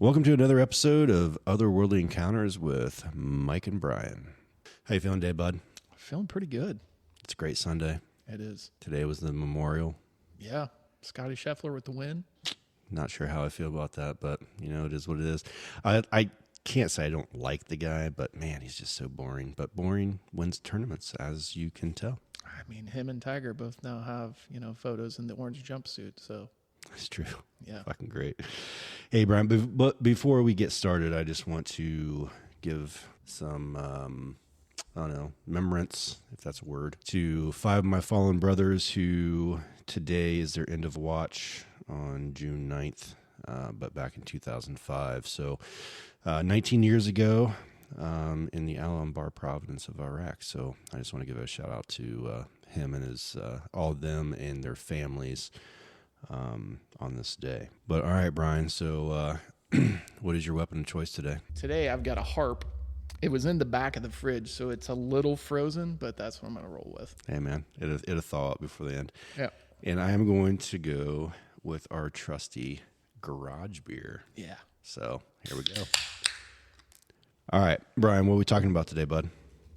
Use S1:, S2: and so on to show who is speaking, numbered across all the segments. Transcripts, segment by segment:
S1: Welcome to another episode of Otherworldly Encounters with Mike and Brian. How you feeling today, bud?
S2: Feeling pretty good.
S1: It's a great Sunday.
S2: It is.
S1: Today was the memorial.
S2: Yeah. Scotty Scheffler with the win.
S1: Not sure how I feel about that, but, you know, it is what it is. I can't say I don't like the guy, but, man, he's just so boring. But boring wins tournaments, as you can tell.
S2: I mean, him and Tiger both now have, photos in the orange jumpsuit, so.
S1: That's true.
S2: Yeah.
S1: Fucking great. Hey, Brian, but before we get started, I just want to give some, remembrance, if that's a word, to 5 of my fallen brothers who today is their end of watch on June 9th, but back in 2005. So 19 years ago in the Al-Anbar province of Iraq. So I just want to give a shout out to him and his all of them and their families on this day. But all right, Brian, so what is your weapon of choice today?
S2: Today I've got a harp. It was in the back of the fridge, so it's a little frozen, but that's what I'm going to roll with.
S1: Hey, man, it'll thaw out before the end.
S2: Yeah.
S1: And I am going to go with our trusty garage beer.
S2: Yeah.
S1: So here we go. All right, Brian, what are we talking about today, bud?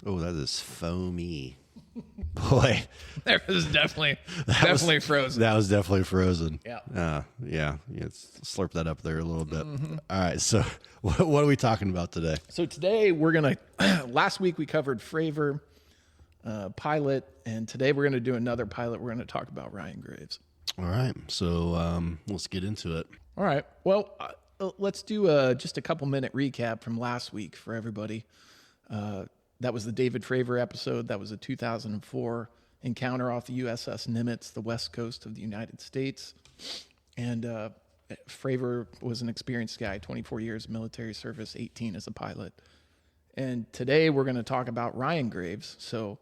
S1: Oh, that is foamy. Boy,
S2: There was definitely frozen.
S1: that was definitely frozen.
S2: Yeah.
S1: Yeah. Slurp that up there a little bit. Mm-hmm. All right, so what are we talking about today?
S2: So today we're going to, last week we covered Fravor, pilot, and today we're going to do another pilot. We're going to talk about Ryan Graves.
S1: All right, so let's get into it.
S2: All right. Well, let's do just a couple minute recap from last week for everybody. That was the David Fravor episode. That was a 2004 encounter off the USS Nimitz, the west coast of the United States. And Fravor was an experienced guy, 24 years military service, 18 as a pilot. And today we're going to talk about Ryan Graves. So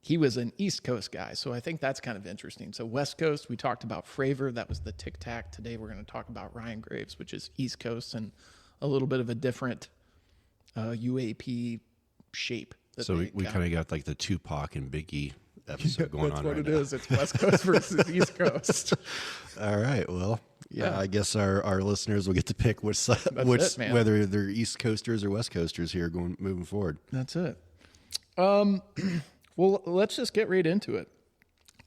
S2: he was an East Coast guy. So I think that's kind of interesting. So West Coast, we talked about Fravor. That was the Tic Tac. Today we're going to talk about Ryan Graves, which is East Coast and a little bit of a different UAP shape.
S1: So we kind of got like the Tupac and Biggie episode going on right now.
S2: That's what it is. It's West Coast versus East Coast.
S1: All right. Well, yeah, I guess our listeners will get to pick whether they're East Coasters or West Coasters here moving forward.
S2: That's it. Well, let's just get right into it.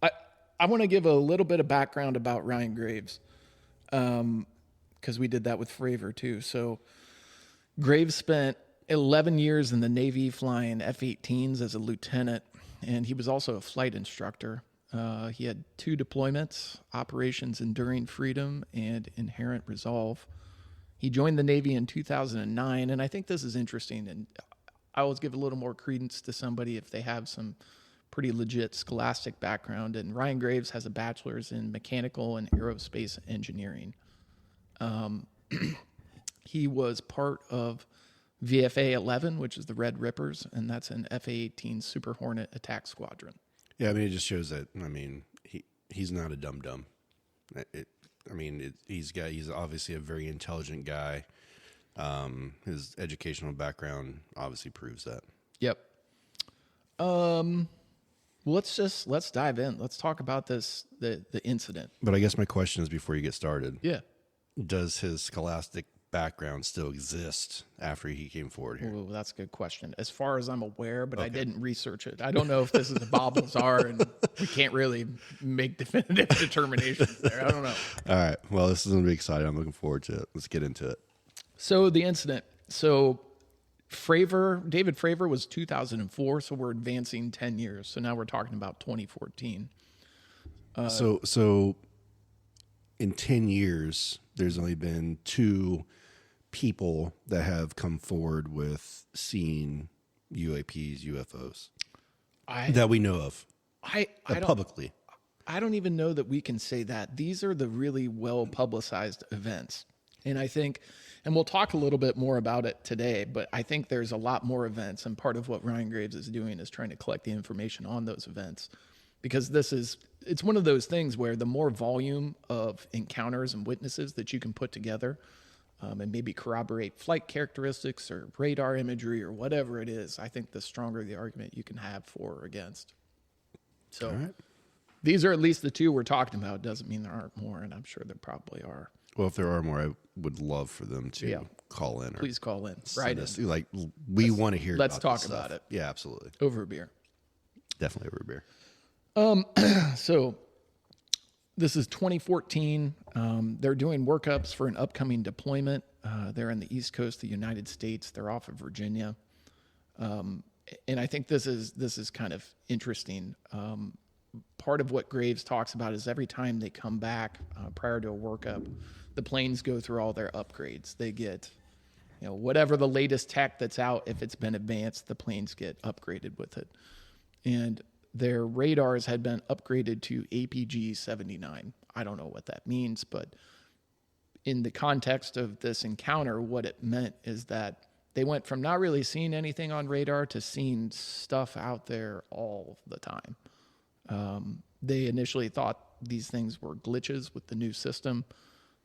S2: I want to give a little bit of background about Ryan Graves, because we did that with Fravor too. So Graves spent 11 years in the Navy flying F-18s as a lieutenant, and he was also a flight instructor. He had 2 deployments, Operations Enduring Freedom and Inherent Resolve. He joined the Navy in 2009, and I think this is interesting, and I always give a little more credence to somebody if they have some pretty legit scholastic background, and Ryan Graves has a bachelor's in mechanical and aerospace engineering. He was part of VFA 11, which is the Red Rippers, and that's an FA-18 Super Hornet attack squadron.
S1: Yeah, I mean, it just shows that, he's not a dum-dum. He's obviously a very intelligent guy. His educational background obviously proves that.
S2: Yep. Let's dive in. Let's talk about the incident.
S1: But I guess my question is, before you get started,
S2: Yeah.
S1: does his scholastic background still exist after he came forward here?
S2: Well, that's a good question. As far as I'm aware, but I didn't research it. I don't know if this is the bobbles are, and we can't really make definitive determinations there. I don't know.
S1: All right. Well, this is going to be exciting. I'm looking forward to it. Let's get into it. So
S2: the incident. So David Fravor was 2004, so we're advancing 10 years. So now we're talking about 2014.
S1: So in 10 years, there's only been 2 people that have come forward with seeing UAPs, UFOs that we know of publicly.
S2: I don't even know that we can say that. These are the really well publicized events. And I think, and we'll talk a little bit more about it today, but I think there's a lot more events. And part of what Ryan Graves is doing is trying to collect the information on those events, because it's one of those things where the more volume of encounters and witnesses that you can put together, and maybe corroborate flight characteristics or radar imagery or whatever it is, I think the stronger the argument you can have for or against. So these are at least the 2 we're talking about. Doesn't mean there aren't more, and I'm sure there probably are.
S1: Well, if there are more, I would love for them to call in. Or
S2: Please call in.
S1: send
S2: Right.
S1: us. Like, we want to hear.
S2: Let's
S1: about
S2: talk
S1: this
S2: about
S1: stuff.
S2: it.
S1: Yeah, absolutely.
S2: Over a beer.
S1: Definitely over a beer.
S2: So this is 2014. They're doing workups for an upcoming deployment. They're in the East Coast of the United States. They're off of Virginia. And I think this is kind of interesting. Part of what Graves talks about is every time they come back prior to a workup, the planes go through all their upgrades. They get, whatever the latest tech that's out. If it's been advanced, the planes get upgraded with it. And their radars had been upgraded to APG-79. I don't know what that means, but in the context of this encounter, what it meant is that they went from not really seeing anything on radar to seeing stuff out there all the time. They initially thought these things were glitches with the new system,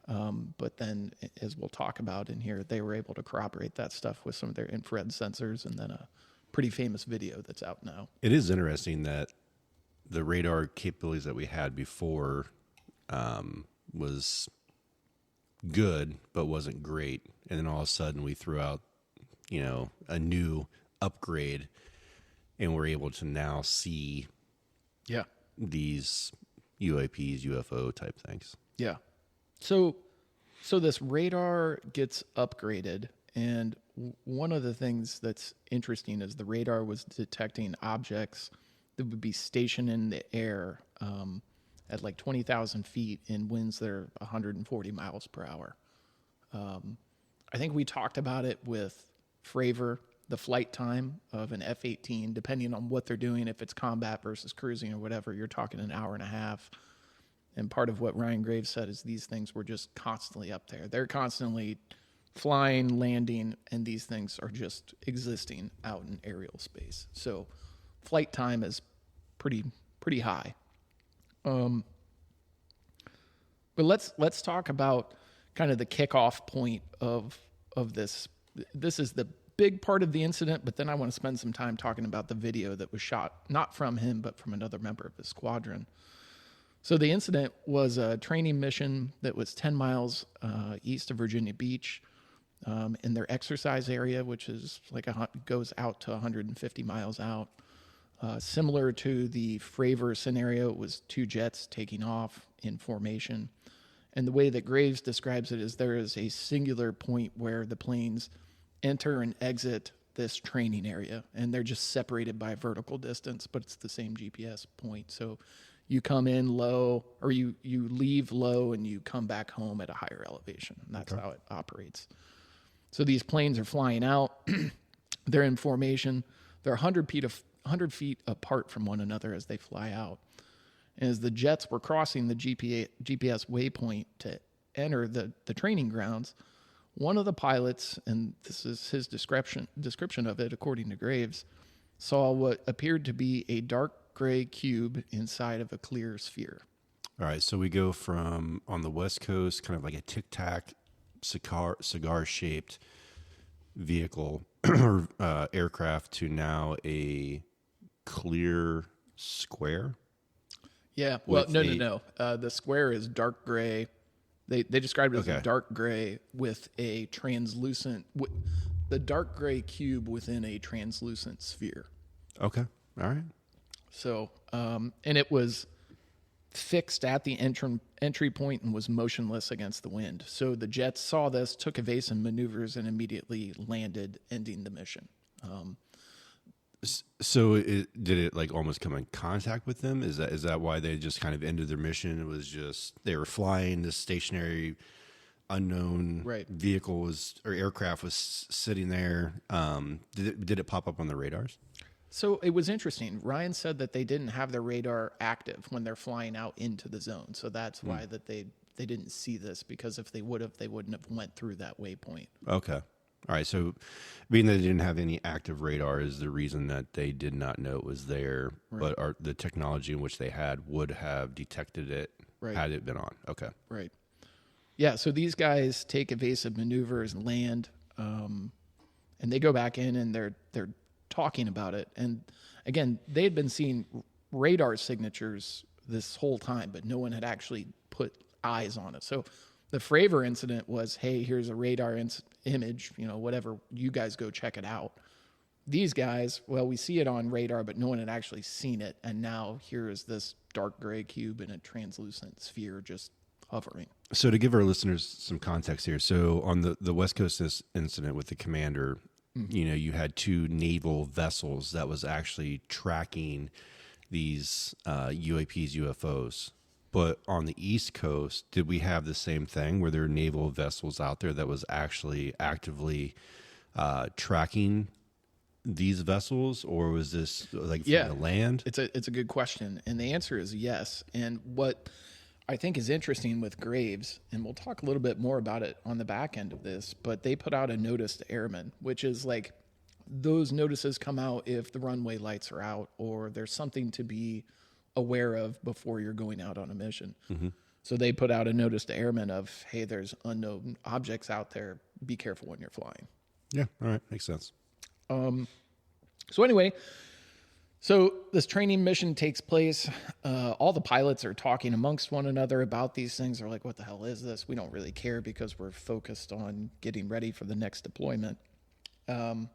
S2: but then, as we'll talk about in here, they were able to corroborate that stuff with some of their infrared sensors and then a pretty famous video that's out now.
S1: It is interesting that the radar capabilities that we had before was good, but wasn't great. And then all of a sudden we threw out, a new upgrade, and we're able to now see these UAPs, UFO type things.
S2: Yeah. So this radar gets upgraded, and one of the things that's interesting is the radar was detecting objects that would be stationed in the air at like 20,000 feet in winds that are 140 miles per hour. I think we talked about it with Fravor, the flight time of an F-18, depending on what they're doing, if it's combat versus cruising or whatever, you're talking an hour and a half. And part of what Ryan Graves said is these things were just constantly up there. They're constantly flying, landing, and these things are just existing out in aerial space. So flight time is pretty high. But let's talk about kind of the kickoff point of this. This is the big part of the incident, but then I want to spend some time talking about the video that was shot, not from him, but from another member of his squadron. So the incident was a training mission that was 10 miles east of Virginia Beach in their exercise area, which is goes out to 150 miles out. Similar to the Fravor scenario, it was two jets taking off in formation. And the way that Graves describes it is there is a singular point where the planes enter and exit this training area, and they're just separated by vertical distance, but it's the same GPS point. So you come in low, or you leave low, and you come back home at a higher elevation. And that's how it operates. So these planes are flying out. They're in formation. They're 100 feet apart from one another as they fly out. And as the jets were crossing the GPS waypoint to enter the training grounds, one of the pilots, and this is his description of it according to Graves, saw what appeared to be a dark gray cube inside of a clear sphere.
S1: All right, so we go from on the West Coast, kind of like a tic-tac cigar-shaped vehicle or aircraft, to now a clear square.
S2: Yeah, well, no. The square is dark gray. They described it as a dark gray with a translucent, the dark gray cube within a translucent sphere.
S1: Okay, all right.
S2: So, and it was fixed at the entry point and was motionless against the wind. So the jets saw this, took evasive maneuvers, and immediately landed, ending the mission.
S1: So did it like almost come in contact with them? Is that why they just kind of ended their mission? It was just they were flying this stationary, unknown vehicle or aircraft was sitting there. Did it pop up on the radars?
S2: So it was interesting. Ryan said that they didn't have their radar active when they're flying out into the zone. So that's why that they didn't see this, because if they would have, they wouldn't have went through that waypoint.
S1: Okay. All right. So being that they didn't have any active radar is the reason that they did not know it was there, but the technology in which they had would have detected it had it been on. Okay.
S2: Right. Yeah. So these guys take evasive maneuvers and land, and they go back in and they're talking about it. And again, they had been seeing radar signatures this whole time, but no one had actually put eyes on it. So The Fravor incident was, hey, here's a radar image, whatever, you guys go check it out. These guys, well, we see it on radar, but no one had actually seen it. And now here is this dark gray cube in a translucent sphere just hovering.
S1: So to give our listeners some context here, so on the West Coast incident with the commander, you had 2 naval vessels that was actually tracking these UAPs, UFOs. But on the East Coast, did we have the same thing? Were there naval vessels out there that was actually actively tracking these vessels, or was this like from the land?
S2: It's a good question, and the answer is yes. And what I think is interesting with Graves, and we'll talk a little bit more about it on the back end of this, but they put out a notice to airmen, which is like those notices come out if the runway lights are out or there's something to be aware of before you're going out on a mission. Mm-hmm. So they put out a notice to airmen of, hey, there's unknown objects out there. Be careful when you're flying.
S1: Yeah, all right, makes sense.
S2: So anyway, so this training mission takes place. All the pilots are talking amongst one another about these things. They're like, what the hell is this? We don't really care because we're focused on getting ready for the next deployment. One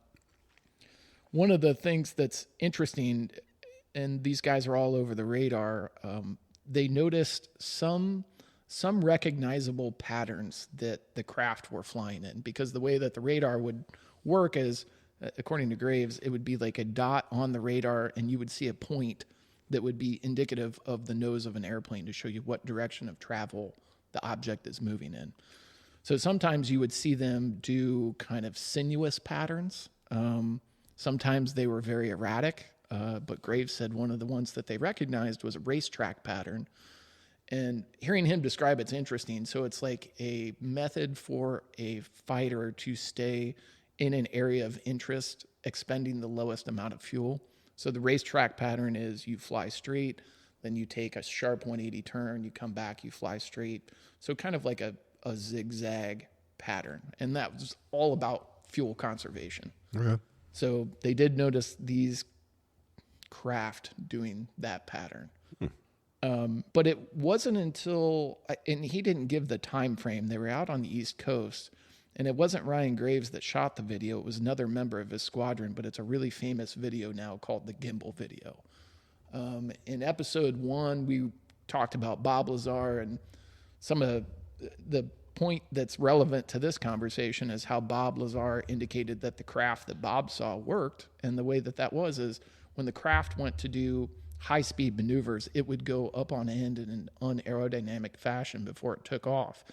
S2: of the things that's interesting, and these guys are all over the radar, they noticed some recognizable patterns that the craft were flying in, because the way that the radar would work is, according to Graves, it would be like a dot on the radar, and you would see a point that would be indicative of the nose of an airplane to show you what direction of travel the object is moving in. So sometimes you would see them do kind of sinuous patterns. Sometimes they were very erratic, but Graves said one of the ones that they recognized was a racetrack pattern. And hearing him describe it's interesting. So it's like a method for a fighter to stay in an area of interest, expending the lowest amount of fuel. So the racetrack pattern is you fly straight, then you take a sharp 180 turn, you come back, you fly straight. So kind of like a zigzag pattern. And that was all about fuel conservation.
S1: Okay.
S2: So they did notice these craft doing that pattern. But it wasn't until, and he didn't give the time frame, they were out on the East Coast. And it wasn't Ryan Graves that shot the video. It was another member of his squadron, but it's a really famous video now called the Gimbal video. In episode 1, we talked about Bob Lazar, and some of the point that's relevant to this conversation is how Bob Lazar indicated that the craft that Bob saw worked. And the way that was is when the craft went to do high-speed maneuvers, it would go up on end in an unaerodynamic fashion before it took off.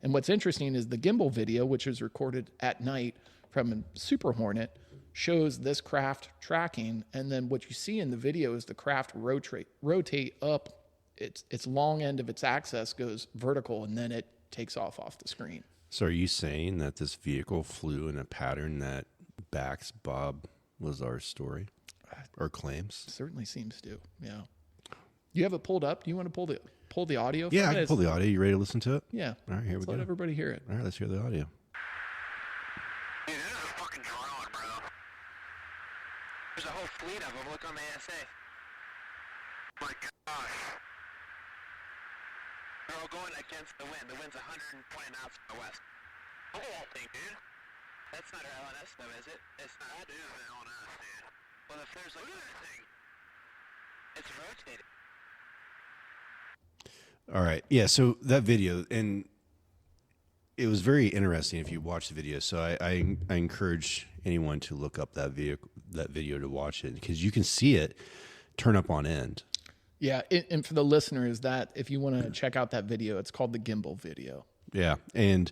S2: And what's interesting is the Gimbal video, which was recorded at night from a Super Hornet, shows this craft tracking. And then what you see in the video is the craft rotate up. Its long end of its axis goes vertical, and then it takes off the screen.
S1: So are you saying that this vehicle flew in a pattern that backs Bob Lazar's story or claims?
S2: Certainly seems to, yeah. You have it pulled up? Do you want to pull the audio?
S1: Yeah, I can pull the audio. You ready to listen to it?
S2: Yeah.
S1: All right, here we go.
S2: Let everybody hear it.
S1: All right, let's hear the audio.
S3: Dude, this is a fucking drone, bro. There's a whole fleet of them. Look on the ASA. My gosh. They're all going against the wind. The wind's 120 knots from the west. Look at that thing, dude. That's not our LNS, though, is it? It's not. That is an LNS, dude. Well, if there's like... Look at that thing. It's rotating.
S1: All right. Yeah, so that video, and it was very interesting if you watch the video. So I encourage anyone to look up that video to watch it, because you can see it turn up on end. Yeah,
S2: and for the listeners, that if you want to check out that video, it's called the Gimbal video.
S1: Yeah, and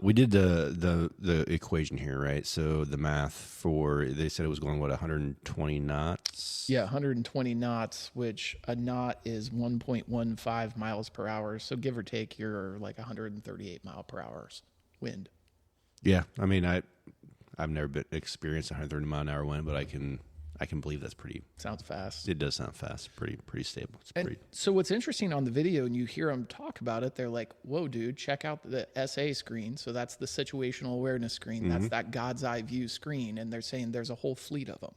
S1: we did the equation here, right? So the math for, they said it was going, 120 knots?
S2: Yeah, 120 knots, which a knot is 1.15 miles per hour. So give or take, you're like 138 mile per hour wind.
S1: Yeah, I mean, I've never experienced 130 mile an hour wind, but I can believe that's pretty...
S2: Sounds fast.
S1: It does sound fast. Pretty stable.
S2: So what's interesting on the video, and you hear them talk about it, they're like, whoa, dude, check out the SA screen. So that's the situational awareness screen. Mm-hmm. That's that God's eye view screen. And they're saying there's a whole fleet of them.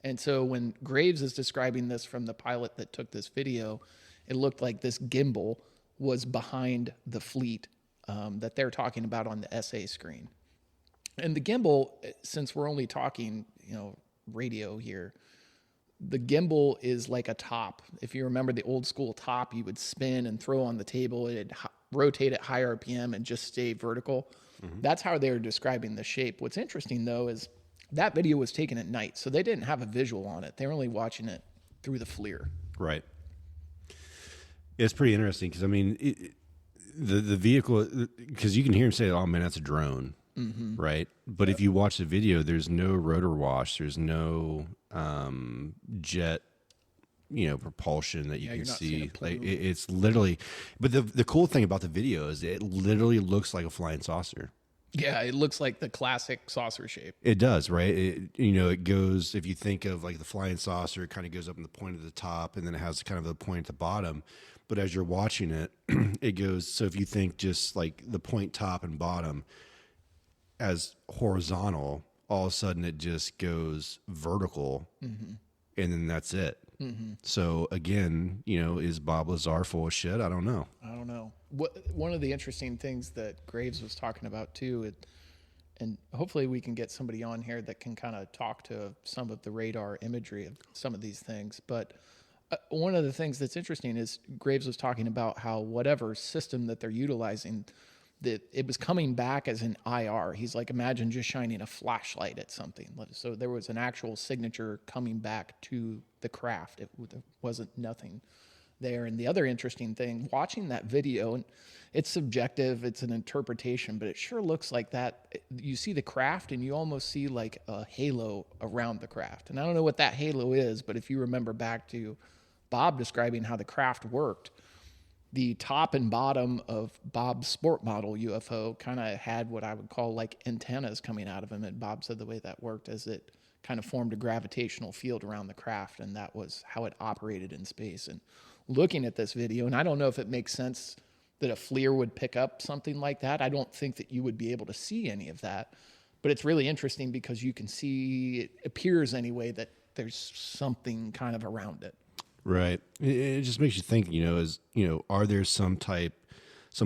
S2: And so when Graves is describing this from the pilot that took this video, it looked like this gimbal was behind the fleet that they're talking about on the SA screen. And the gimbal, since we're only talking, radio here, the gimbal is like a top. If you remember the old school top, you would spin and throw on the table. It'd rotate at high RPM and just stay vertical. That's how they're describing the shape. What's interesting, though, is that video was taken at night, so they didn't have a visual on it. They were only watching it through the FLIR.
S1: Right. It's pretty interesting because, I mean, the vehicle, because you can hear him say, oh, man, that's a drone. Right. But if you watch the video, there's no rotor wash. There's no jet, propulsion that you can see. Like it's literally, but the cool thing about the video is it literally looks like a flying saucer.
S2: Yeah, it looks like the classic saucer shape.
S1: It does, right? It goes, if you think of like the flying saucer, it kind of goes up in the point at the top and then it has kind of a point at the bottom. But as you're watching it, it goes, so if you think just like the point top and bottom as horizontal, all of a sudden it just goes vertical and then that's it. So again, is Bob Lazar full of shit? I don't know.
S2: One of the interesting things that Graves was talking about too, and hopefully we can get somebody on here that can kind of talk to some of the radar imagery of some of these things. But one of the things that's interesting is Graves was talking about how whatever system that they're utilizing, that it was coming back as an IR. He's like, imagine just shining a flashlight at something. So there was an actual signature coming back to the craft. It wasn't nothing there. And the other interesting thing, watching that video, and it's subjective, it's an interpretation, but it sure looks like that. You see the craft and you almost see like a halo around the craft. And I don't know what that halo is, but if you remember back to Bob describing how the craft worked, the top and bottom of Bob's sport model UFO kind of had what I would call like antennas coming out of them. And Bob said the way that worked is it kind of formed a gravitational field around the craft, and that was how it operated in space. And looking at this video, and I don't know if it makes sense that a FLIR would pick up something like that. I don't think that you would be able to see any of that, but it's really interesting because you can see, it appears anyway, that there's something kind of around it.
S1: Right. It just makes you think, are there some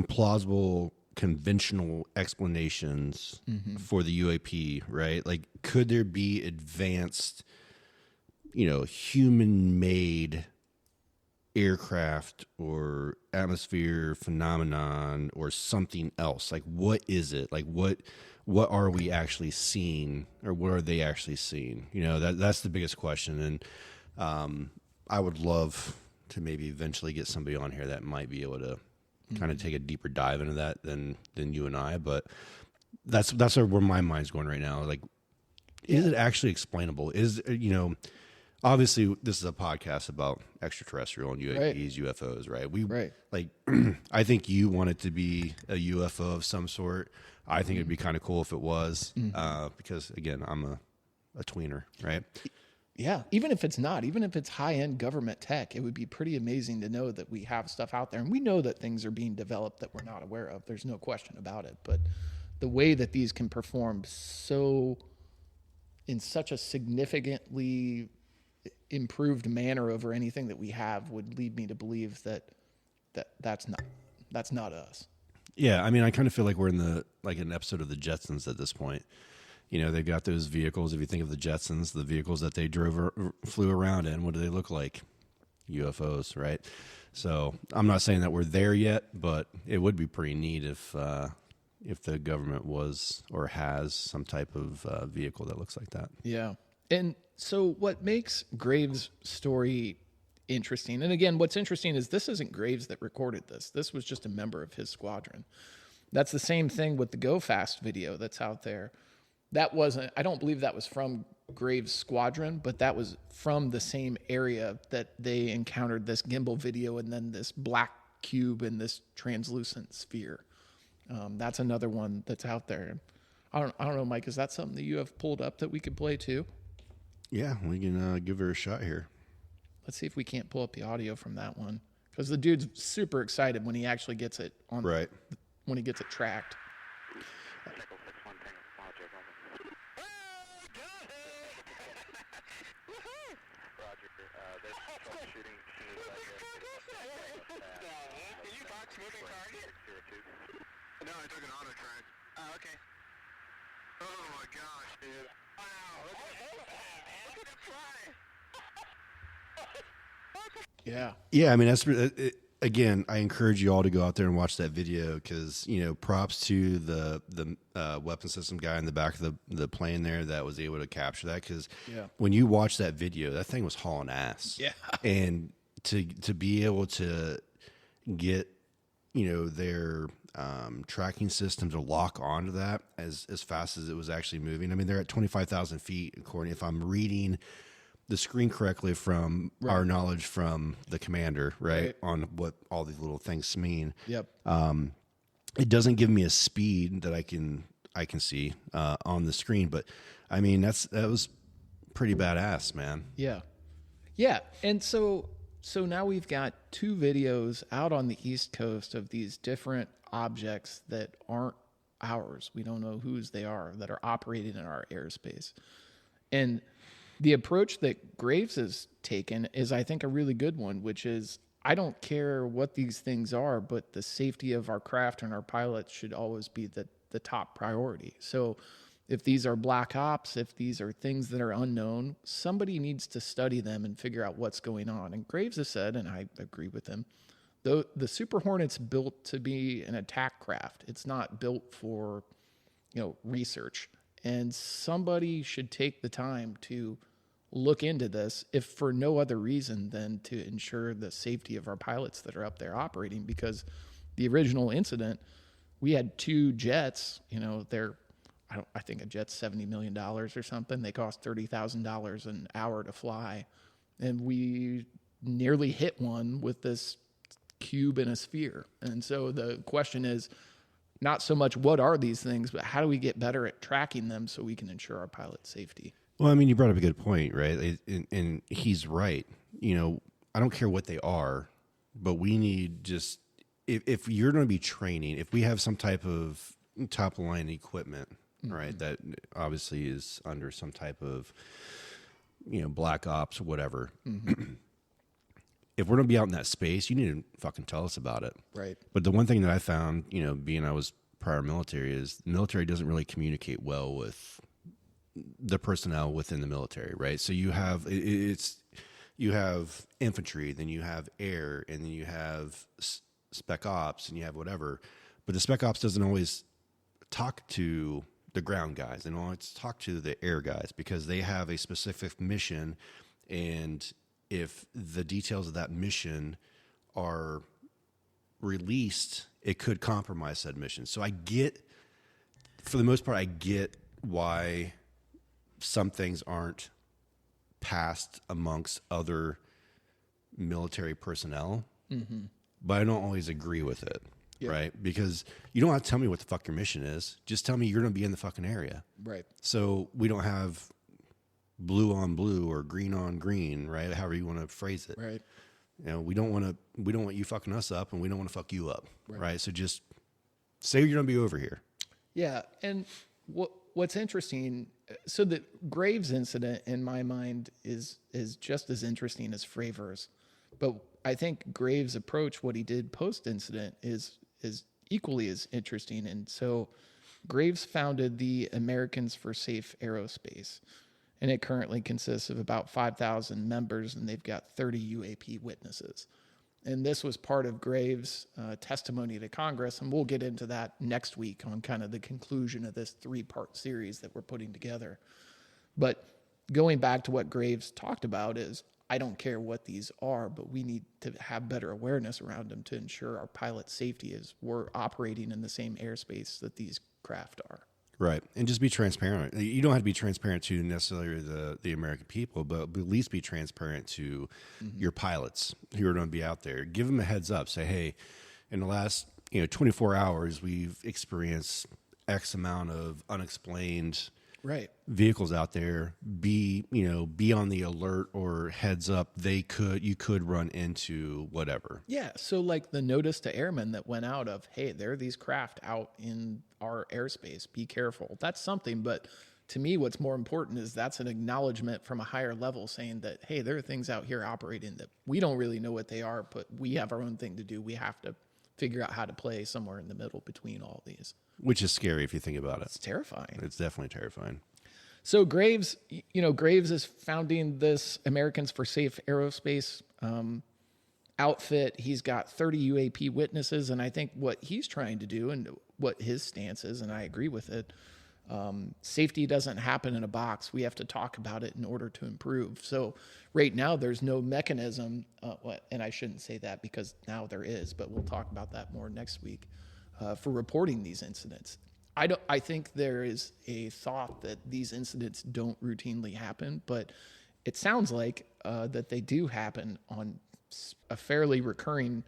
S1: plausible conventional explanations for the UAP, right? Like, could there be advanced, human-made aircraft or atmosphere phenomenon or something else? Like, what is it? Like, what are we actually seeing, or what are they actually seeing? That's the biggest question. And I would love to maybe eventually get somebody on here that might be able to kind of take a deeper dive into that than you and I. But that's where my mind's going right now. Like, is it actually explainable? Is, obviously this is a podcast about extraterrestrial and UAPs, UFOs, right? Like, I think you want it to be a UFO of some sort. I think it'd be kind of cool if it was, because again, I'm a tweener, right?
S2: Yeah, even if it's not, even if it's high-end government tech, it would be pretty amazing to know that we have stuff out there. And we know that things are being developed that we're not aware of. There's no question about it. But the way that these can perform in such a significantly improved manner over anything that we have would lead me to believe that's not us.
S1: Yeah, I mean, I kind of feel like we're in an episode of the Jetsons at this point. They've got those vehicles. If you think of the Jetsons, the vehicles that they flew around in, what do they look like? UFOs, right? So I'm not saying that we're there yet, but it would be pretty neat if the government was or has some type of vehicle that looks like that.
S2: Yeah. And so what makes Graves' story interesting, and again, what's interesting is this isn't Graves that recorded this. This was just a member of his squadron. That's the same thing with the Go Fast video that's out there. I don't believe that was from Graves' squadron, but that was from the same area that they encountered this gimbal video and then this black cube and this translucent sphere. That's another one that's out there. I don't know, Mike, is that something that you have pulled up that we could play too?
S1: Yeah, we can give her a shot here.
S2: Let's see if we can't pull up the audio from that one, because the dude's super excited when he actually gets it on.
S1: Right.
S2: When he gets it tracked.
S3: No, No, I took an auto track. Oh, okay. Oh my gosh, dude. Wow, look at it fly.
S2: Yeah.
S1: Yeah, I mean, again, I encourage you all to go out there and watch that video because, props to the weapon system guy in the back of the plane there that was able to capture that because
S2: Yeah.
S1: when you watch that video, that thing was hauling ass.
S2: Yeah.
S1: And to be able to get, their tracking system to lock onto that as fast as it was actually moving. I mean, they're at 25,000 feet, according if I'm reading the screen correctly from our knowledge from the commander, right, on what all these little things mean.
S2: Yep.
S1: It doesn't give me a speed that I can see on the screen, but I mean that was pretty badass, man.
S2: Yeah. Yeah. And so now we've got 2 videos out on the East Coast of these different objects that aren't ours. We don't know whose they are that are operating in our airspace. And the approach that Graves has taken is, I think, a really good one, which is I don't care what these things are, but the safety of our craft and our pilots should always be the top priority. So if these are black ops, if these are things that are unknown, somebody needs to study them and figure out what's going on. And Graves has said, and I agree with him, the Super Hornet's built to be an attack craft. It's not built for, research. And somebody should take the time to look into this, if for no other reason than to ensure the safety of our pilots that are up there operating. Because the original incident, we had 2 jets, I think a jet's $70 million or something. They cost $30,000 an hour to fly. And we nearly hit one with this cube in a sphere. And so the question is not so much what are these things, but how do we get better at tracking them so we can ensure our pilot safety?
S1: Well, I mean, you brought up a good point, right? And he's right. I don't care what they are, but we need just if you're going to be training, if we have some type of top line equipment, right, that obviously is under some type of black ops or whatever. If we're going to be out in that space, you need to fucking tell us about it.
S2: Right.
S1: But the one thing that I found, being I was prior military, is the military doesn't really communicate well with the personnel within the military, right? So you have you have infantry, then you have air, and then you have spec ops, and you have whatever. But the spec ops doesn't always talk to the ground guys, and always talk to the air guys because they have a specific mission, and if the details of that mission are released, it could compromise said mission. So I get, for the most part, I get why some things aren't passed amongst other military personnel, but I don't always agree with it, right? Because you don't have to tell me what the fuck your mission is. Just tell me you're going to be in the fucking area.
S2: Right.
S1: So we don't have blue on blue or green on green, right? However you want to phrase it.
S2: Right.
S1: We don't want you fucking us up, and we don't want to fuck you up, right? So just say you're going to be over here.
S2: Yeah, and what's interesting, so the Graves incident in my mind is just as interesting as Fravors, but I think Graves' approach, what he did post incident, is equally as interesting. And so Graves founded the Americans for Safe Aerospace, and it currently consists of about 5,000 members, and they've got 30 UAP witnesses. And this was part of Graves' testimony to Congress, and we'll get into that next week on kind of the conclusion of this 3-part series that we're putting together. But going back to what Graves talked about is, I don't care what these are, but we need to have better awareness around them to ensure our pilot safety as we're operating in the same airspace that these craft are.
S1: Right. And just be transparent. You don't have to be transparent to necessarily the American people, but at least be transparent to your pilots who are going to be out there. Give them a heads up. Say, hey, in the last 24 hours, we've experienced X amount of unexplained vehicles out there. Be on the alert or heads up. You could run into whatever.
S2: Yeah. So like the notice to airmen that went out of, hey, there are these craft out in our airspace. Be careful. That's something. But to me, what's more important is that's an acknowledgement from a higher level saying that, hey, there are things out here operating that we don't really know what they are, but we have our own thing to do. We have to figure out how to play somewhere in the middle between all these.
S1: Which is scary if you think about it.
S2: It's terrifying.
S1: It's definitely terrifying.
S2: So Graves, Graves is founding this Americans for Safe Aerospace outfit. He's got 30 UAP witnesses, and I think what he's trying to do and what his stance is, and I agree with it, safety doesn't happen in a box. We have to talk about it in order to improve. So right now there's no mechanism, and I shouldn't say that because now there is, but we'll talk about that more next week, for reporting these incidents. I think there is a thought that these incidents don't routinely happen, but it sounds like that they do happen on a fairly recurring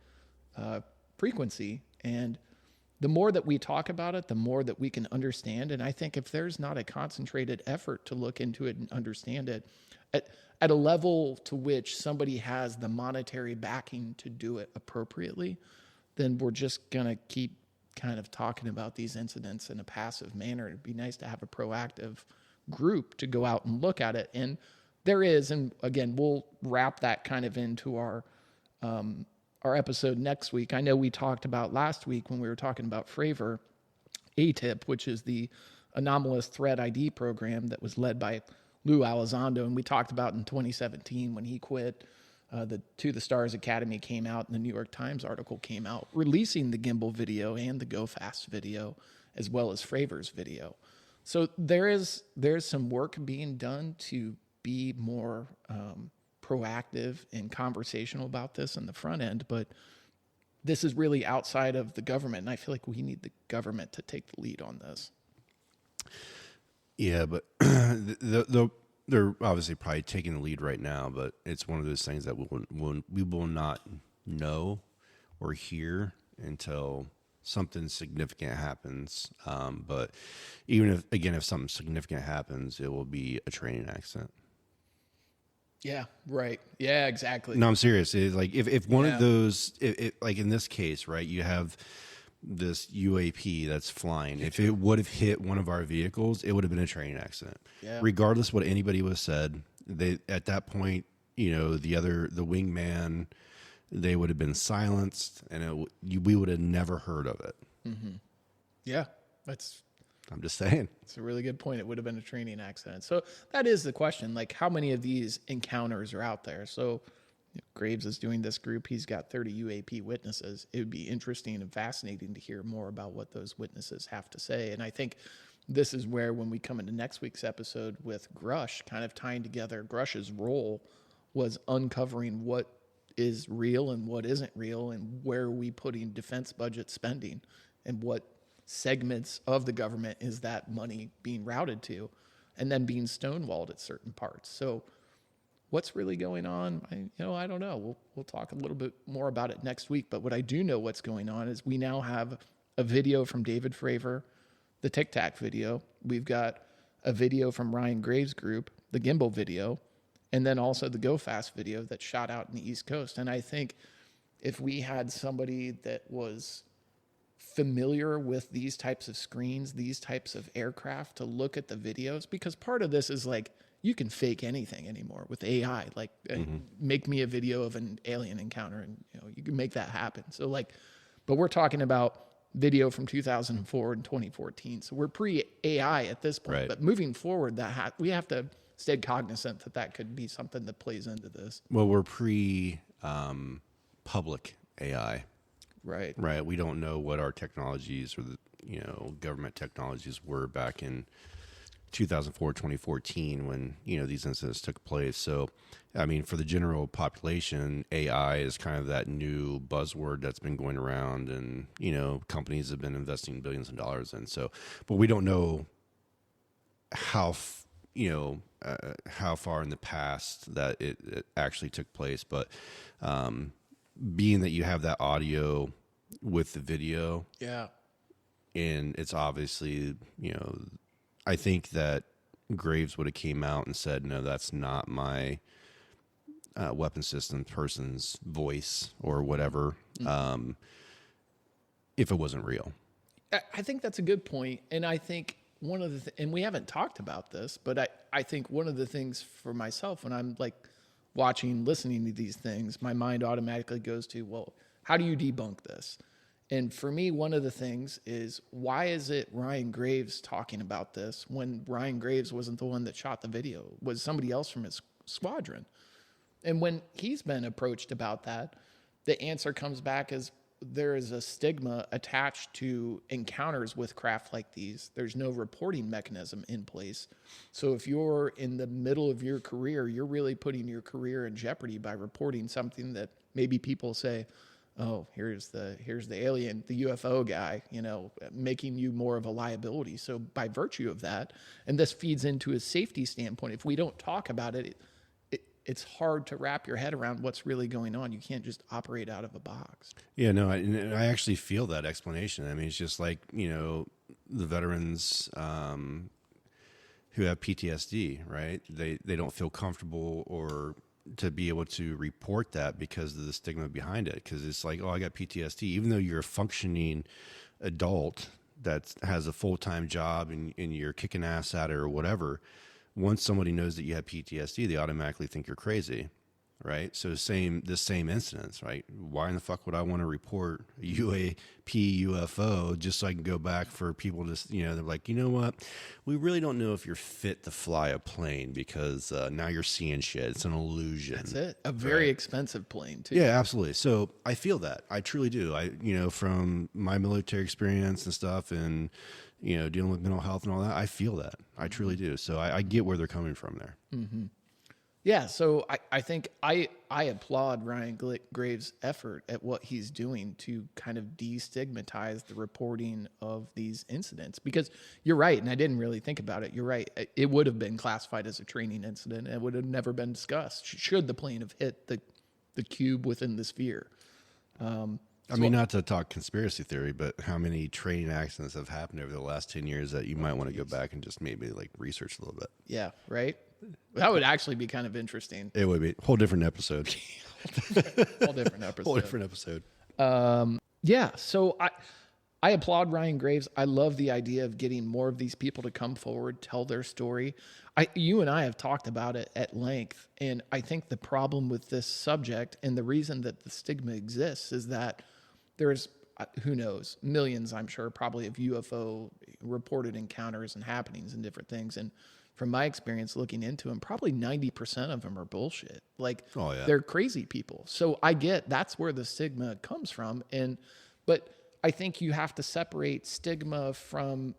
S2: frequency. And the more that we talk about it, the more that we can understand. And I think if there's not a concentrated effort to look into it and understand it at a level to which somebody has the monetary backing to do it appropriately, then we're just going to keep kind of talking about these incidents in a passive manner. It'd be nice to have a proactive group to go out and look at it. And there is, and again, we'll wrap that kind of into our episode next week. I know we talked about last week when we were talking about Fravor ATIP, which is the Anomalous Threat ID program that was led by Lou Elizondo. And we talked about in 2017 when he quit, the To the Stars Academy came out and the New York Times article came out releasing the Gimbal video and the Go Fast video, as well as Fravor's video. So there's some work being done to be more proactive and conversational about this on the front end, but this is really outside of the government, and I feel like we need the government to take the lead on this.
S1: Yeah, but they're obviously probably taking the lead right now, but it's one of those things that we will not know or hear until something significant happens. But even if something significant happens, it will be a training accident.
S2: Yeah, right. Yeah, exactly.
S1: No, I'm serious. It's like if one of those, like in this case, right, you have this UAP that's flying. If it would have hit one of our vehicles, it would have been a training accident. Yeah. Regardless what anybody would have said, they at that point, the wingman, they would have been silenced, and we would have never heard of it.
S2: Mm-hmm. Yeah,
S1: I'm just saying.
S2: It's a really good point. It would have been a training accident. So that is the question. Like, how many of these encounters are out there? So Graves is doing this group. He's got 30 UAP witnesses. It would be interesting and fascinating to hear more about what those witnesses have to say. And I think this is where, when we come into next week's episode with Grush, kind of tying together, Grush's role was uncovering what is real and what isn't real, and where are we putting defense budget spending, and what segments of the government is that money being routed to, and then being stonewalled at certain parts. So what's really going on? I don't know. We'll talk a little bit more about it next week. But what I do know what's going on is we now have a video from David Fravor, the Tic Tac video. We've got a video from Ryan Graves' group, the Gimbal video, and then also the Go Fast video that shot out in the East Coast. And I think if we had somebody that was familiar with these types of screens, these types of aircraft, to look at the videos, because part of this is like, you can fake anything anymore with AI. Like, make me a video of an alien encounter, and you can make that happen. So but we're talking about video from 2004 and 2014. So we're pre-AI at this point. Right. But moving forward, we have to stay cognizant that could be something that plays into this.
S1: Well, we're pre-public AI.
S2: Right.
S1: Right. We don't know what our technologies or the government technologies were back in 2004, 2014 when, these incidents took place. So, I mean, for the general population, AI is kind of that new buzzword that's been going around, and, companies have been investing billions of dollars in. So, but we don't know how far in the past that it actually took place. But, being that you have that audio with the video.
S2: Yeah.
S1: And it's obviously, I think that Graves would have came out and said, no, that's not my weapon system person's voice or whatever, if it wasn't real.
S2: I think that's a good point. And I think one of the and we haven't talked about this, but I think one of the things for myself when I'm listening to these things, my mind automatically goes to, well, how do you debunk this? And for me, one of the things is, why is it Ryan Graves talking about this when Ryan Graves wasn't the one that shot the video? It was somebody else from his squadron. And when he's been approached about that, the answer comes back as there is a stigma attached to encounters with craft like these. There's no reporting mechanism in place. So if you're in the middle of your career, you're really putting your career in jeopardy by reporting something that maybe people say, oh, here's the alien, the UFO guy, making you more of a liability. So by virtue of that, and this feeds into a safety standpoint, if we don't talk about it, it's hard to wrap your head around what's really going on. You can't just operate out of a box.
S1: Yeah, no, I actually feel that explanation. I mean, it's just like, the veterans who have PTSD, right? They don't feel comfortable or to be able to report that because of the stigma behind it. Because it's like, oh, I got PTSD. Even though you're a functioning adult that has a full-time job and you're kicking ass at it or whatever, once somebody knows that you have PTSD, they automatically think you're crazy, right? So the same incidents, right? Why in the fuck would I want to report a UAP UFO just so I can go back for people to, they're like, you know what? We really don't know if you're fit to fly a plane because now you're seeing shit. It's an illusion.
S2: That's it. A very expensive plane too.
S1: Yeah, absolutely. So I feel that. I truly do. From my military experience and stuff and, dealing with mental health and all that, I feel that. I truly do. So I get where they're coming from there.
S2: Mm-hmm. Yeah, so I think I applaud Ryan Graves' effort at what he's doing to kind of destigmatize the reporting of these incidents. Because you're right, and I didn't really think about it. You're right. It would have been classified as a training incident. It would have never been discussed should the plane have hit the cube within the sphere.
S1: Not to talk conspiracy theory, but how many training accidents have happened over the last 10 years that you might want to go back and just maybe research a little bit.
S2: Yeah, right? That would actually be kind of interesting.
S1: It would be. Whole different episode.
S2: Whole different episode.
S1: Whole different episode.
S2: Yeah, so I applaud Ryan Graves. I love the idea of getting more of these people to come forward, tell their story. You and I have talked about it at length, and I think the problem with this subject and the reason that the stigma exists is that there's, who knows, millions, I'm sure, probably of UFO reported encounters and happenings and different things. And from my experience looking into them, probably 90% of them are bullshit. They're crazy people. So I get that's where the stigma comes from. But I think you have to separate stigma from,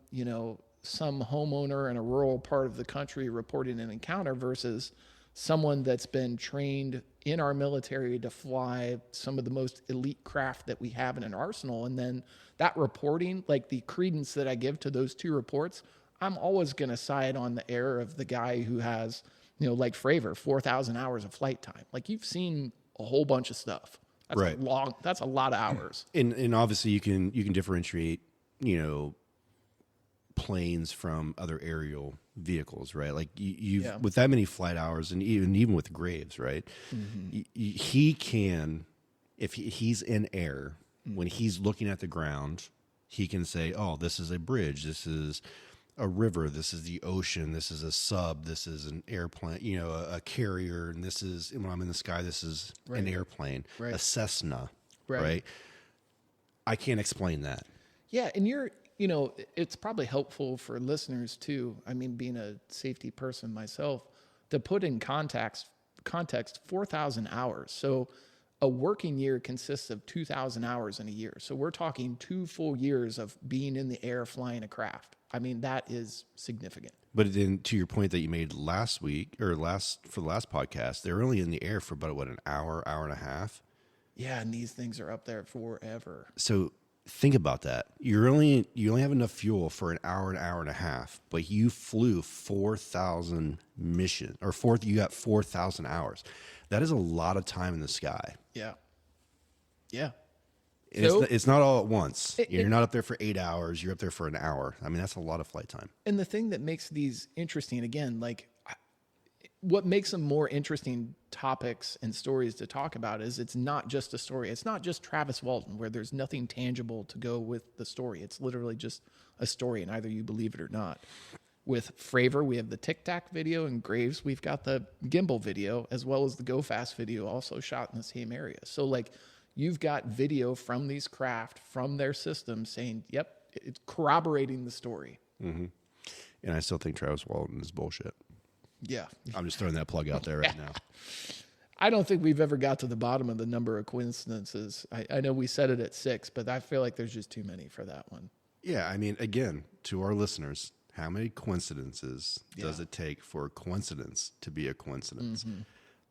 S2: some homeowner in a rural part of the country reporting an encounter versus someone that's been trained in our military to fly some of the most elite craft that we have in an arsenal. And then that reporting, the credence that I give to those two reports, I'm always going to side on the air of the guy who has, like Fravor, 4,000 hours of flight time. You've seen a whole bunch of stuff. That's
S1: right.
S2: That's a lot of hours.
S1: And obviously you can differentiate, planes from other aerial vehicles, right? You've with that many flight hours, and even with Graves, right? Mm-hmm. He can, if he's in air, when he's looking at the ground, he can say, "Oh, this is a bridge. This is a river. This is the ocean. This is a sub. This is an airplane. A carrier. And this is when I'm in the sky. This is an airplane, a Cessna, right? I can't explain that.
S2: Yeah, and it's probably helpful for listeners too. I mean, being a safety person myself, to put in context, 4,000 hours. So a working year consists of 2,000 hours in a year. So we're talking 2 full years of being in the air flying a craft. I mean, that is significant.
S1: But then to your point that you made last week for the last podcast, they're only in the air for about an hour and a half.
S2: Yeah, and these things are up there forever.
S1: So think about that. You only have enough fuel for an hour and a half, but you flew 4,000 missions, you got 4,000 hours. That is a lot of time in the sky.
S2: Yeah. Yeah.
S1: It's not all at once. You're not up there for 8 hours. You're up there for an hour. I mean, that's a lot of flight time.
S2: And the thing that makes these interesting, again, what makes them more interesting topics and stories to talk about is it's not just a story. It's not just Travis Walton where there's nothing tangible to go with the story. It's literally just a story, and either you believe it or not. With Fravor, we have the Tic Tac video, and Graves, we've got the Gimbal video, as well as the Go Fast video, also shot in the same area. So you've got video from these craft, from their system saying, yep, it's corroborating the story.
S1: And I still think Travis Walton is bullshit.
S2: Yeah.
S1: I'm just throwing that plug out there right now.
S2: I don't think we've ever got to the bottom of the number of coincidences. I know we said it at 6, but I feel like there's just too many for that one.
S1: Yeah, I mean, again, to our listeners, how many coincidences does it take for a coincidence to be a coincidence?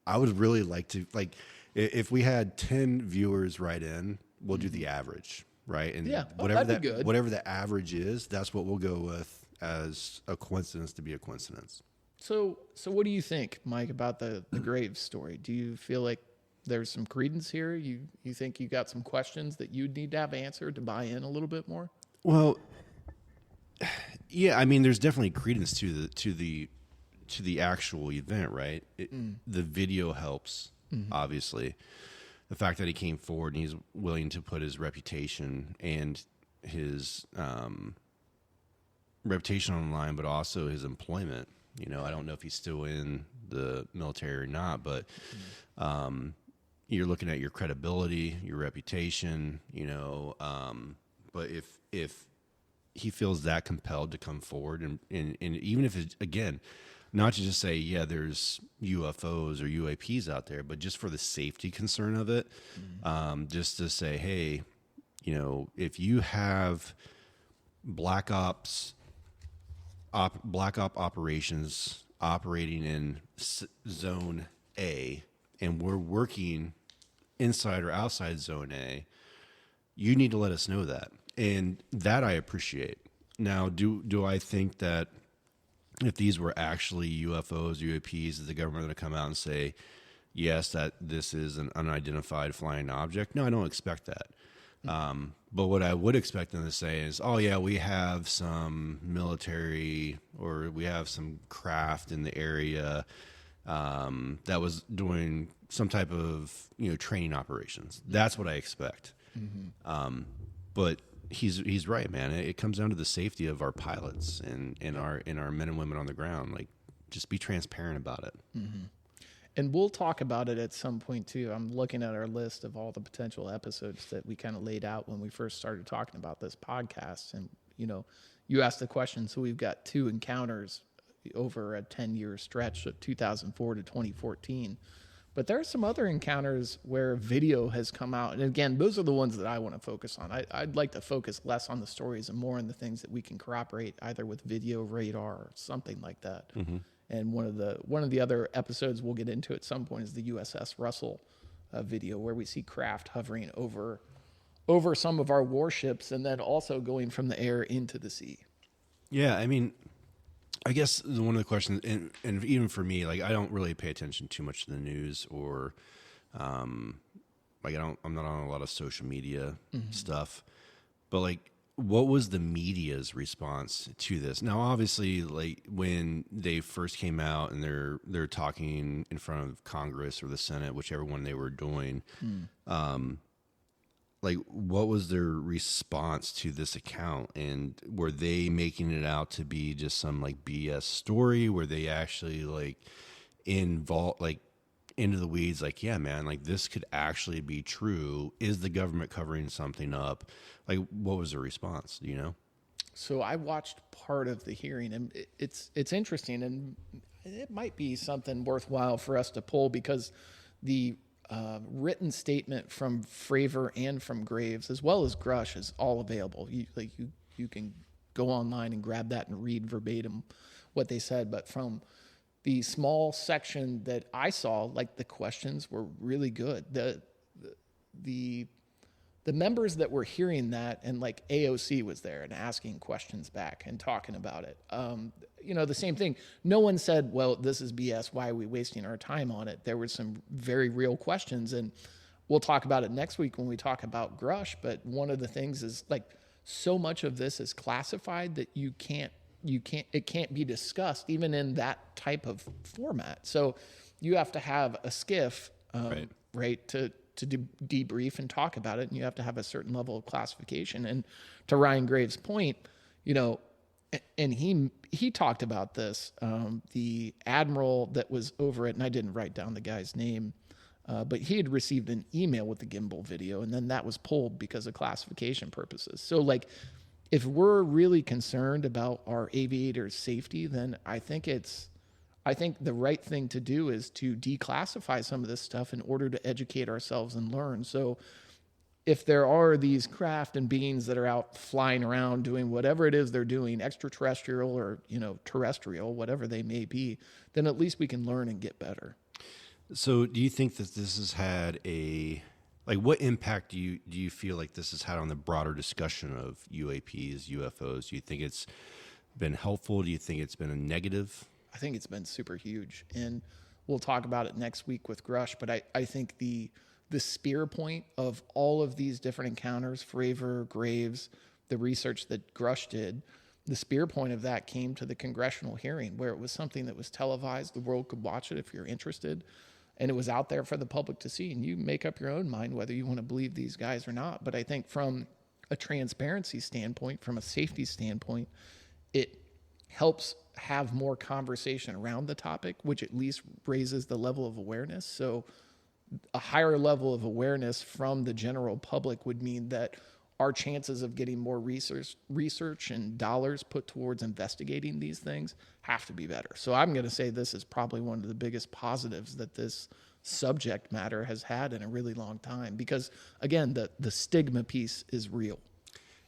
S1: I would really like to, like, if we had 10 viewers write in, we'll do the average, right? And whatever the average is, that's what we'll go with as a coincidence to be a coincidence.
S2: So what do you think, Mike, about the Graves story? Do you feel like there's some credence here? You think you got some questions that you'd need to have answered to buy in a little bit more?
S1: Well, yeah, I mean, there's definitely credence to the actual event, right? The video helps, obviously. The fact that he came forward and he's willing to put his reputation and his reputation on the line, but also his employment. You know, I don't know if he's still in the military or not, but you're looking at your credibility, your reputation, you know. But if he feels that compelled to come forward, and even if it's, again, not to just say, yeah, there's UFOs or UAPs out there, but just for the safety concern of it, just to say, hey, you know, if you have black ops operations operating in Zone A, and we're working inside or outside Zone A, you need to let us know that. And that I appreciate. Now, do I think that if these were actually UFOs, UAPs, is the government going to come out and say, yes, that this is an unidentified flying object? No, I don't expect that. But what I would expect them to say is, oh, yeah, we have some military or we have some craft in the area that was doing some type of, you know, training operations. That's what I expect. But he's right, man. It comes down to the safety of our pilots and our men and women on the ground. Like, just be transparent about it.
S2: And we'll talk about it at some point too. I'm looking at our list of all the potential episodes that we kind of laid out when we first started talking about this podcast. And, you know, you asked the question. So we've got 2 encounters over a 10-year stretch of 2004 to 2014. But there are some other encounters where video has come out. And again, those are the ones that I want to focus on. I'd like to focus less on the stories and more on the things that we can corroborate either with video, radar, or something like that. And one of the other episodes we'll get into at some point is the USS Russell video, where we see craft hovering over some of our warships and then also going from the air into the sea. Yeah,
S1: I mean, I guess one of the questions, and even for me, like, I don't really pay attention too much to the news, or I'm not on a lot of social media stuff, but like, what was the media's response to this? Now, obviously, like, when they first came out and they're talking in front of Congress or the Senate, whichever one they were doing, like, what was their response to this account? And were they making it out to be just some like BS story? Were they actually like involved, like into the weeds? Like, yeah, man, like this could actually be true. Is the government covering something up? Like, what was the response? Do you know?
S2: So I watched part of the hearing, and it's interesting, and it might be something worthwhile for us to pull, because the written statement from Fravor and from Graves, as well as Grush, is all available. You can go online and grab that and read verbatim what they said. But from the small section that I saw, like, the questions were really good. The members that were hearing that, and like AOC was there and asking questions back and talking about it. You know, the same thing. No one said, well, this is BS. Why are we wasting our time on it? There were some very real questions, and we'll talk about it next week when we talk about Grush. But one of the things is, like, so much of this is classified that it can't be discussed even in that type of format. So you have to have a skiff, right, to debrief and talk about it, and you have to have a certain level of classification. And to Ryan Graves' point, you know, and he talked about this, the admiral that was over it, and I didn't write down the guy's name, But he had received an email with the gimbal video, and then that was pulled because of classification purposes. So, like, if we're really concerned about our aviators' safety, then I think the right thing to do is to declassify some of this stuff in order to educate ourselves and learn. So if there are these craft and beings that are out flying around doing whatever it is they're doing, extraterrestrial or, terrestrial, whatever they may be, then at least we can learn and get better.
S1: So do you think that this has had what impact do you feel like this has had on the broader discussion of UAPs, UFOs? Do you think it's been helpful? Do you think it's been a negative?
S2: I think it's been super huge. And we'll talk about it next week with Grush, but I think the spear point of all of these different encounters, Fravor, Graves, the research that Grush did, the spear point of that came to the congressional hearing where it was something that was televised. The world could watch it if you're interested. And it was out there for the public to see. And you make up your own mind whether you want to believe these guys or not. But I think from a transparency standpoint, from a safety standpoint, it helps have more conversation around the topic, which at least raises the level of awareness. So a higher level of awareness from the general public would mean that our chances of getting more research and dollars put towards investigating these things have to be better. So I'm going to say this is probably one of the biggest positives that this subject matter has had in a really long time, because again, the stigma piece is real.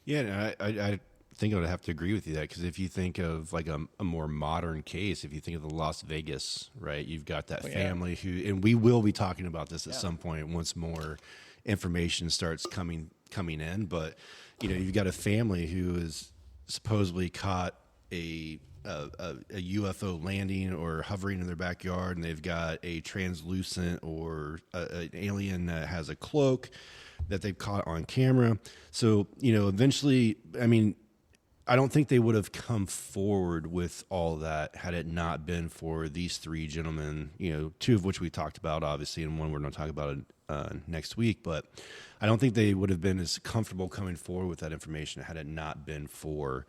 S1: Yeah, I think I would have to agree with you that, because if you think of like a more modern case, if you think of the Las Vegas, right, you've got that family who, and we will be talking about this at some point once more information starts coming in, but you've got a family who is supposedly caught a UFO landing or hovering in their backyard, and they've got a translucent or an alien that has a cloak that they've caught on camera. So eventually, I don't think they would have come forward with all that had it not been for these three gentlemen, two of which we talked about, obviously, and one we're going to talk about next week. But I don't think they would have been as comfortable coming forward with that information had it not been for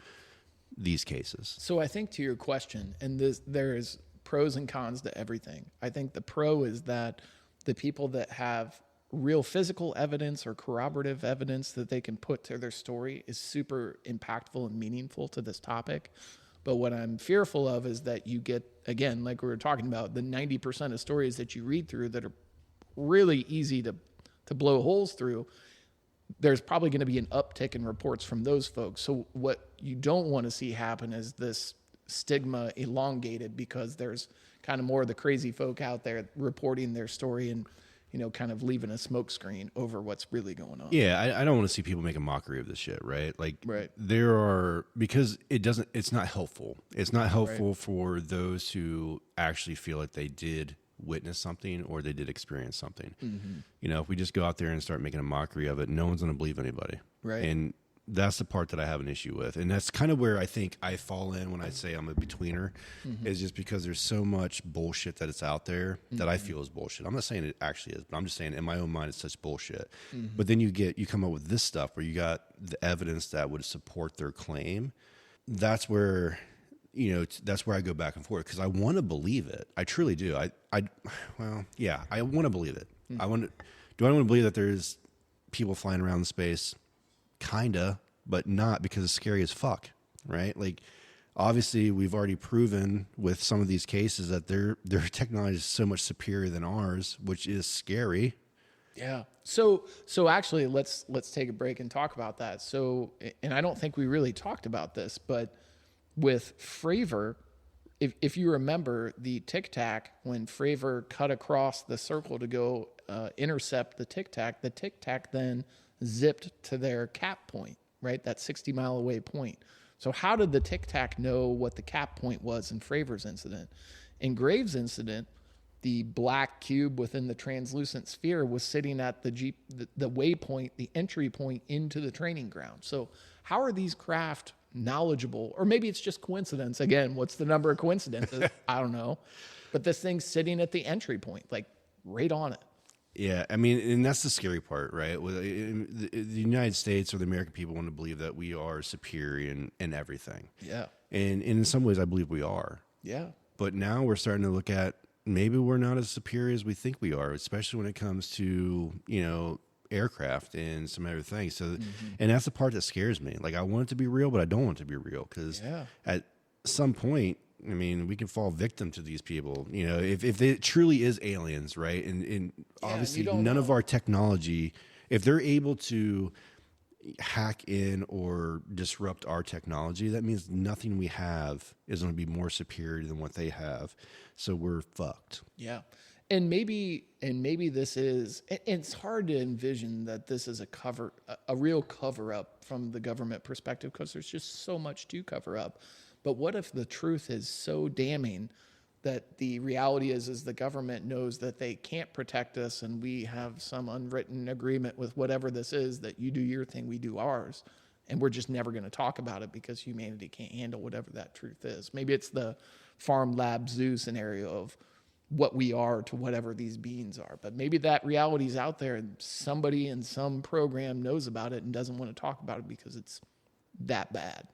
S1: these cases.
S2: So I think to your question, and there is pros and cons to everything. I think the pro is that the people that have real physical evidence or corroborative evidence that they can put to their story is super impactful and meaningful to this topic. But what I'm fearful of is that you get, again, like we were talking about, the 90% of stories that you read through that are really easy to blow holes through, there's probably going to be an uptick in reports from those folks. So what you don't want to see happen is this stigma elongated, because there's kind of more of the crazy folk out there reporting their story and kind of leaving a smokescreen over what's really going on.
S1: Yeah, I don't want to see people make a mockery of this shit, right? Like,
S2: right.
S1: Because it's not helpful. It's not helpful for those who actually feel like they did witness something or they did experience something. Mm-hmm. If we just go out there and start making a mockery of it, no one's going to believe anybody.
S2: Right.
S1: And that's the part that I have an issue with. And that's kind of where I think I fall in when I say I'm a betweener, is just because there's so much bullshit that it's out there that I feel is bullshit. I'm not saying it actually is, but I'm just saying in my own mind it's such bullshit. But then you come up with this stuff where you got the evidence that would support their claim. That's where that's where I go back and forth, because I want to believe it. I truly do. I want to believe it. Do I want to believe that there's people flying around in space? Kinda, but not, because it's scary as fuck, right? Like, obviously, we've already proven with some of these cases that their technology is so much superior than ours, which is scary.
S2: Yeah. So actually, let's take a break and talk about that. So, and I don't think we really talked about this, but with Fravor, if you remember the Tic Tac, when Fravor cut across the circle to go intercept the Tic Tac then zipped to their cap point, right? That 60-mile away point. So how did the Tic Tac know what the cap point was in Fravor's incident? In Graves' incident, the black cube within the translucent sphere was sitting at the waypoint, the entry point into the training ground. So how are these craft knowledgeable? Or maybe it's just coincidence. Again, what's the number of coincidences? I don't know. But this thing's sitting at the entry point, like right on it.
S1: Yeah, and that's the scary part, right? The United States or the American people want to believe that we are superior in everything.
S2: Yeah.
S1: And in some ways, I believe we are.
S2: Yeah.
S1: But now we're starting to look at maybe we're not as superior as we think we are, especially when it comes to, aircraft and some other things. So, and that's the part that scares me. Like, I want it to be real, but I don't want it to be real, because at some point, I mean, we can fall victim to these people, if it truly is aliens, right? And obviously none of our technology, if they're able to hack in or disrupt our technology, that means nothing we have is going to be more superior than what they have. So we're fucked.
S2: Yeah. And maybe this is, it's hard to envision that this is a real cover up from the government perspective, because there's just so much to cover up. But what if the truth is so damning that the reality is the government knows that they can't protect us, and we have some unwritten agreement with whatever this is, that you do your thing, we do ours, and we're just never going to talk about it because humanity can't handle whatever that truth is. Maybe it's the farm lab zoo scenario of what we are to whatever these beings are. But maybe that reality is out there, and somebody in some program knows about it and doesn't want to talk about it because it's that bad.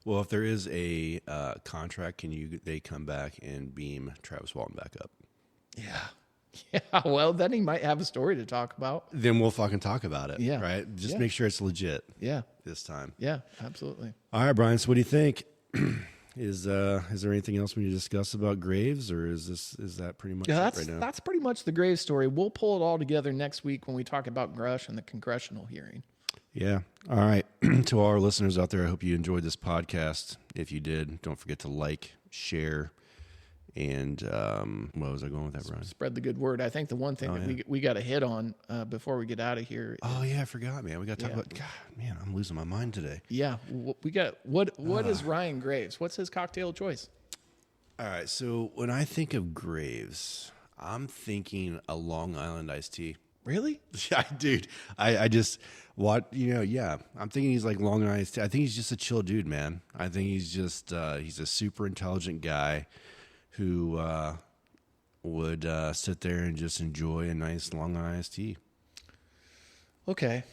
S1: Well, if there is a contract, they come back and beam Travis Walton back up?
S2: Yeah. Well, then he might have a story to talk about.
S1: Then we'll fucking talk about it.
S2: Yeah.
S1: Right? Just make sure it's legit.
S2: Yeah.
S1: This time.
S2: Yeah, absolutely.
S1: All right, Brian. So what do you think? Is there anything else we need to discuss about Graves, or is that pretty much it right now?
S2: That's pretty much the Graves story. We'll pull it all together next week when we talk about Grush and the congressional hearing.
S1: Yeah. All right. To all our listeners out there, I hope you enjoyed this podcast. If you did, don't forget to like, share, and what was I going with that, Brian?
S2: Spread the good word. I think the one thing that we got to hit on before we get out of here.
S1: Oh, yeah, I forgot, man. We got to talk about, God, man, I'm losing my mind today.
S2: Yeah. We got, what is Ryan Graves? What's his cocktail choice?
S1: All right. So when I think of Graves, I'm thinking a Long Island iced tea.
S2: Really?
S1: Yeah, dude. I just I'm thinking he's like Long Island. I think he's just a chill dude, man. I think he's just he's a super intelligent guy who would sit there and just enjoy a nice Long Island iced tea.
S2: Okay.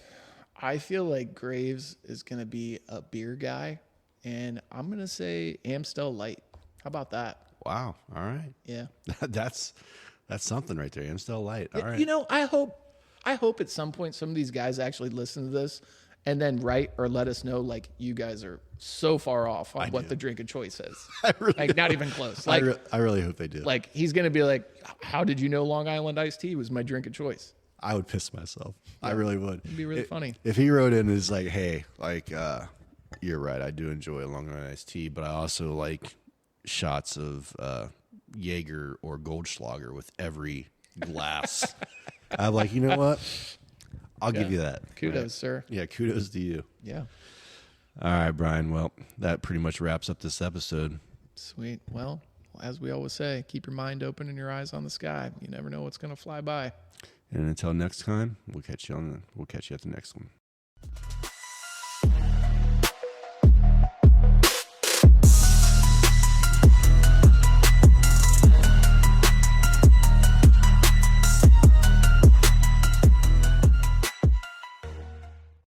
S2: I feel like Graves is going to be a beer guy, and I'm going to say Amstel Light. How about that?
S1: Wow. All right.
S2: Yeah.
S1: That's something right there. Amstel Light. All right.
S2: I hope at some point some of these guys actually listen to this and then write or let us know, like, you guys are so far off on what the drink of choice is. Not even close. Like,
S1: I really hope they do.
S2: Like, he's going to be like, how did you know Long Island iced tea was my drink of choice?
S1: I would piss myself. Yeah. I really would.
S2: It'd be really funny.
S1: If he wrote in and is like, hey, like, you're right, I do enjoy a Long Island iced tea, but I also like shots of Jaeger or Goldschlager with every glass. I'm like, you know what? I'll give you that.
S2: Kudos,
S1: right?
S2: sir.
S1: Yeah, kudos to you.
S2: Yeah.
S1: All right, Brian. Well, that pretty much wraps up this episode.
S2: Sweet. Well, as we always say, keep your mind open and your eyes on the sky. You never know what's going to fly by.
S1: And until next time, we'll catch you at the next one.